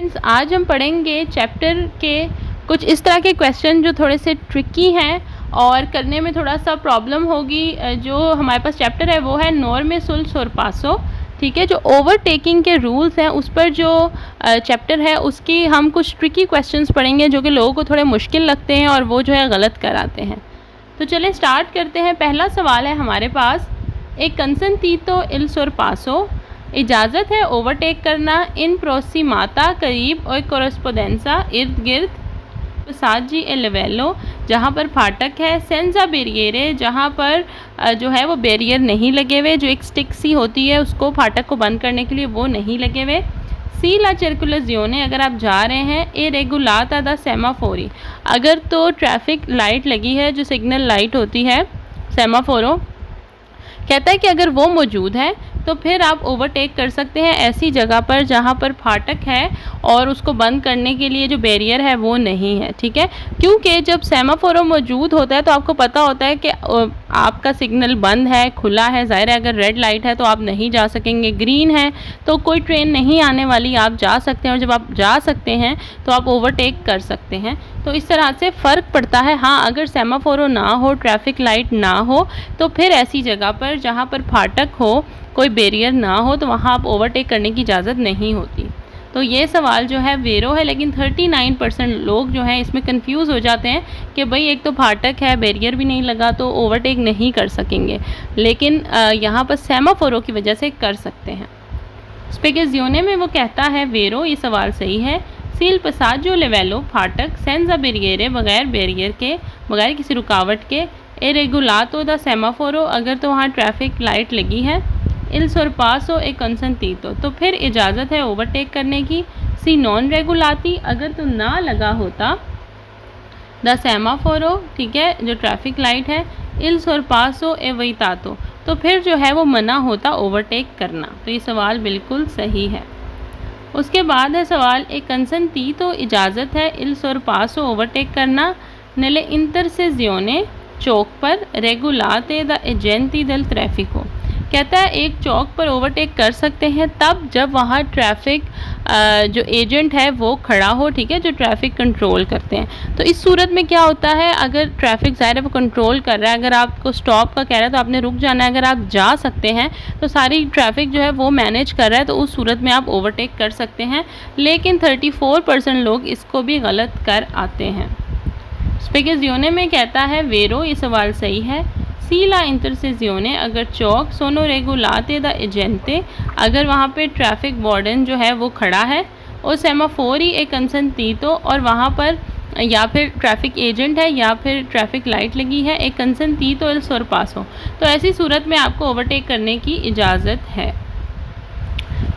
Friends, आज हम पढ़ेंगे चैप्टर के कुछ इस तरह के क्वेश्चन जो थोड़े से ट्रिकी हैं और करने में थोड़ा सा प्रॉब्लम होगी। जो हमारे पास चैप्टर है वो है नॉर्मे सुल सोरपासो। ठीक है, जो ओवरटेकिंग के रूल्स हैं उस पर जो चैप्टर है उसकी हम कुछ ट्रिकी क्वेश्चंस पढ़ेंगे जो कि लोगों को थोड़े मुश्किल लगते हैं और वो जो है गलत कराते हैं। तो चलिए स्टार्ट करते हैं। पहला सवाल है हमारे पास, एक कंसंटीतो इल सोरपासो, इजाज़त है ओवरटेक करना इन प्रोसिमाता करीब और कोरेस्पोंडेंसा इर्द गिर्द साजी ए लेवेलो जहाँ पर फाटक है, सेंजा बेरियरे जहाँ पर जो है वो बैरियर नहीं लगे हुए, जो एक स्टिक सी होती है उसको फाटक को बंद करने के लिए वो नहीं लगे हुए। सी ला सर्कुलजियोने अगर आप जा रहे हैं, ए रेगुलाता दा सेमाफोरी अगर तो ट्रैफिक लाइट लगी है जो सिग्नल लाइट होती है सेमाफोरो, कहता है कि अगर वो मौजूद है तो फिर आप ओवरटेक कर सकते हैं ऐसी जगह पर जहाँ पर फाटक है और उसको बंद करने के लिए जो बैरियर है वो नहीं है। ठीक है, क्योंकि जब सेमाफोरो मौजूद होता है तो आपको पता होता है कि आपका सिग्नल बंद है, खुला है। ज़ाहिर है अगर रेड लाइट है तो आप नहीं जा सकेंगे, ग्रीन है तो कोई ट्रेन नहीं आने वाली, आप जा सकते हैं और जब आप जा सकते हैं तो आप ओवरटेक कर सकते हैं। तो इस तरह से फ़र्क पड़ता है। हाँ, अगर सेमाफोरो ना हो, ट्रैफिक लाइट ना हो तो फिर ऐसी जगह पर जहाँ पर फाटक हो, कोई बैरियर ना हो तो वहाँ आप ओवरटेक करने की इजाज़त नहीं होती। तो ये सवाल जो है वेरो है, लेकिन 39% लोग जो हैं इसमें कंफ्यूज हो जाते हैं कि भाई एक तो फाटक है, बैरियर भी नहीं लगा तो ओवरटेक नहीं कर सकेंगे, लेकिन यहाँ पर सेमाफोरो की वजह से कर सकते हैं। स्पेगेजियोने में वो कहता है वेरो, ये सवाल सही है। सील पसाजो लेवेलो फाटक सेंजा बेरियरे बगैर बैरियर के, बगैर किसी रुकावट के। ए रेगुलातो दा सेमाफोरो अगर तो वहाँ ट्रैफिक लाइट लगी है। इल सोरपासो ए कंसंटीतो तो फिर इजाज़त है ओवरटेक करने की। सी नॉन रेगुलाती अगर तो ना लगा होता द सेमाफोरो, ठीक है, जो ट्रैफिक लाइट है। इल सोरपासो ए वईतातो तो फिर जो है वो मना होता ओवरटेक करना। तो ये सवाल बिल्कुल सही है। उसके बाद है सवाल, एक कंसंटीतो इजाज़त है इल सोरपासो ओवरटेक करना नेले इंटरसेजियोने चौक पर रेगुलाते द एजेंटी del ट्रैफिको। कहता है एक चौक पर ओवरटेक कर सकते हैं तब जब वहाँ ट्रैफिक जो एजेंट है वो खड़ा हो, ठीक है, जो ट्रैफिक कंट्रोल करते हैं। तो इस सूरत में क्या होता है, अगर ट्रैफिक ज़ाहिर है वो कंट्रोल कर रहा है, अगर आपको स्टॉप का कह रहा है तो आपने रुक जाना है, अगर आप जा सकते हैं तो सारी ट्रैफिक जो है वो मैनेज कर रहा है तो उस सूरत में आप ओवरटेक कर सकते हैं। लेकिन 34% लोग इसको भी गलत कर आते हैं। स्पेगेजियोने में कहता है वेरो, ये सवाल सही है। सीला इंटरसेजियोने अगर चौक, सोनो रेगुलाते द एजेंटे अगर वहाँ पे ट्रैफिक वार्डन जो है वो खड़ा है, और सेमाफोरी एक कंसंटीतो और वहाँ पर या फिर ट्रैफिक एजेंट है या फिर ट्रैफिक लाइट लगी है, एक कंसंटीतो इल सोरपासो तो ऐसी सूरत में आपको ओवरटेक करने की इजाज़त है।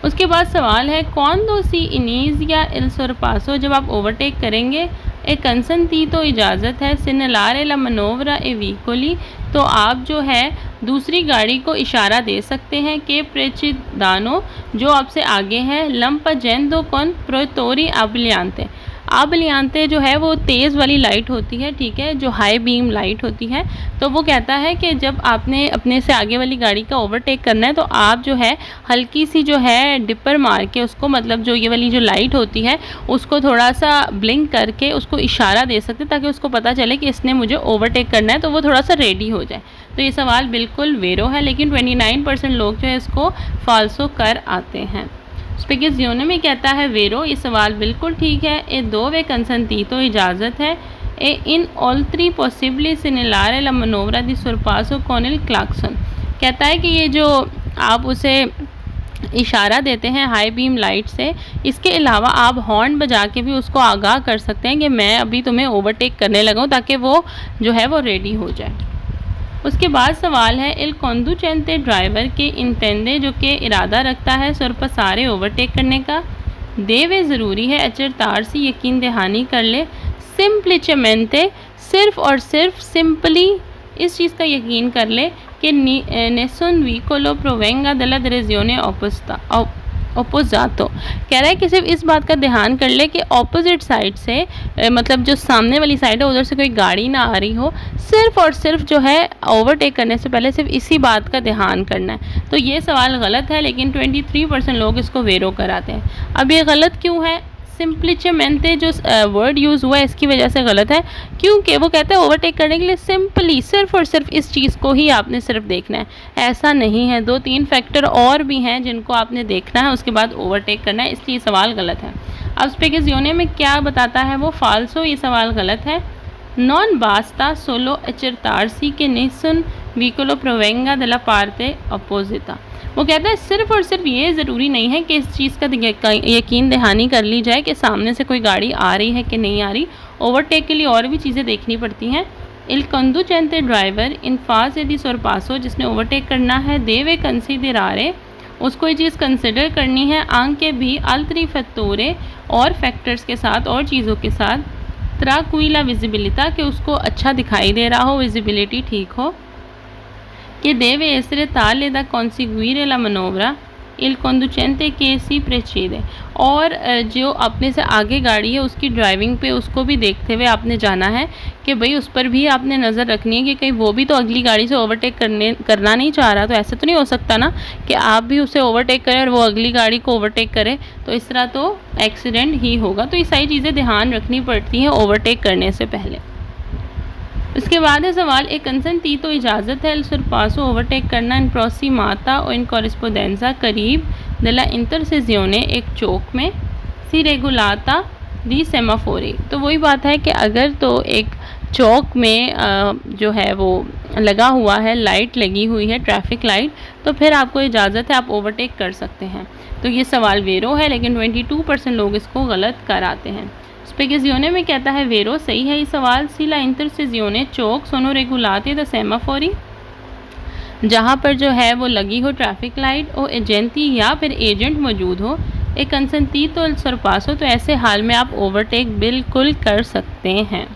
उसके बाद सवाल है, कौन दो सी इनीज या इल सोरपासो जब आप ओवरटेक करेंगे एक कंसंटीतो इजाज़त है सिनलारे ला मनोवरा ए वीकोली तो आप जो है दूसरी गाड़ी को इशारा दे सकते हैं कि प्रेचिदानो जो आपसे आगे है, लंपा जेंदो कौन प्रोतोरी आबलियांते, आबलियांते जो है वो तेज़ वाली लाइट होती है, ठीक है, जो हाई बीम लाइट होती है। तो वो कहता है कि जब आपने अपने से आगे वाली गाड़ी का ओवरटेक करना है तो आप जो है हल्की सी जो है डिपर मार के उसको, मतलब जो ये वाली जो लाइट होती है उसको थोड़ा सा ब्लिंक करके उसको इशारा दे सकते हैं ताकि उसको पता चले कि इसने मुझे ओवरटेक करना है, तो वो थोड़ा सा रेडी हो जाए। तो ये सवाल बिल्कुल वेरो है, लेकिन 29% लोग जो है इसको फाल्सो कर आते हैं। स्पेगेजियोने में कहता है वेरो, ये सवाल बिल्कुल ठीक है। ए दो वे कंसंटीतो इजाज़त है ए इन ऑल थ्री पॉसिबली सिनेलारे ला मनोवरा दी सोरपासो कॉनिल क्लाक्सन। कहता है कि ये जो आप उसे इशारा देते हैं हाई बीम लाइट से, इसके अलावा आप हॉर्न बजा के भी उसको आगाह कर सकते हैं कि मैं अभी तुम्हें ओवरटेक करने लगा हूँ, ताकि वो जो है वो रेडी हो जाए। उसके बाद सवाल है, इल कॉन्डुचेंटे ड्राइवर के इंटेंडे जो कि इरादा रखता है सोरपासारे ओवरटेक करने का, देवे ज़रूरी है अचर तार से यकीन दहानी कर ले, सिंपलिचमेंटे सिर्फ़ और सिर्फ सिंपली इस चीज़ का यकीन कर ले कि नेसन वीकोलो प्रोवेंगा दला दरेजियोने ओपोजातो, कह रहा है कि सिर्फ इस बात का ध्यान कर ले कि ऑपोजिट साइड से, मतलब जो सामने वाली साइड है उधर से कोई गाड़ी ना आ रही हो, सिर्फ और सिर्फ जो है ओवरटेक करने से पहले सिर्फ इसी बात का ध्यान करना है। तो ये सवाल गलत है, लेकिन 23% लोग इसको वेरो कराते हैं। अब ये गलत क्यों है? सिंप्लिचेमेंटे जो वर्ड यूज़ हुआ है इसकी वजह से गलत है, क्योंकि वो कहते हैं ओवरटेक करने के लिए सिंपली सिर्फ और सिर्फ इस चीज़ को ही आपने सिर्फ देखना है। ऐसा नहीं है, 2-3 फैक्टर और भी हैं जिनको आपने देखना है, उसके बाद ओवरटेक करना है, इसलिए सवाल गलत है। अब स्पेकेजियोने में क्या बताता है वो फाल्सो, ये सवाल गलत है। नॉन बास्ता सोलो अचरतारसी के निसन वीकोलो प्रोवेंगा दला पार्टे अपोजिता। वो कहता है सिर्फ और सिर्फ ये ज़रूरी नहीं है कि इस चीज़ का यकीन दहानी कर ली जाए कि सामने से कोई गाड़ी आ रही है कि नहीं आ रही। ओवरटेक के लिए और भी चीज़ें देखनी पड़ती हैं। इल कंदुचेंटे ड्राइवर इन फाज एदी सोरपासो, जिसने ओवरटेक करना है, देवे कंसिडरारे, उसको ये चीज़ कंसिडर करनी है, आंके भी अल्तरी फैक्टोरे और फैक्टर्स के साथ और चीज़ों के साथ, ट्राक्विला विजिबिलिटा, कि उसको अच्छा दिखाई दे रहा हो, विजिबिलिटी ठीक हो, कि देवे एसरे ताले दा कॉन्सिग्वीरे ला मनोवरा इल कंदुचेंटे के सी प्रेचेदे, और जो अपने से आगे गाड़ी है उसकी ड्राइविंग पे उसको भी देखते हुए आपने जाना है कि भाई उस पर भी आपने नज़र रखनी है कि कहीं वो भी तो अगली गाड़ी से ओवरटेक करना नहीं चाह रहा। तो ऐसे तो नहीं हो सकता ना कि आप भी उसे ओवरटेक करें और वो अगली गाड़ी को ओवरटेक करे, तो इस तरह तो एक्सीडेंट ही होगा। तो ये सारी चीज़ें ध्यान रखनी पड़ती हैं ओवरटेक करने से पहले। इसके बाद है सवाल, एक कंसेंटी तो इजाज़त है सरपासो ओवरटेक करना इन प्रोसीमाता और इन कॉरेस्पोंडेंसा करीब दला इंटरसेजियोने, एक चौक में, सी रेगुलाता दी सेमाफोरी। तो वही बात है कि अगर तो एक चौक में जो है वो लगा हुआ है, लाइट लगी हुई है, ट्रैफिक लाइट, तो फिर आपको इजाज़त है, आप ओवरटेक कर सकते हैं। तो ये सवाल वेरो है, लेकिन 22% लोग इसको गलत कराते हैं। स्पेकेजियोने में कहता है वेरो सही है ये सवाल। सी ला इंटरसेजियोने चौक सोनो रेगुलाते द सेमाफोरी, जहाँ पर जो है वो लगी हो ट्रैफिक लाइट, और एजेंटी या फिर एजेंट मौजूद हो, एक कंसेंटी तो सरपासो, तो ऐसे हाल में आप ओवरटेक बिल्कुल कर सकते हैं।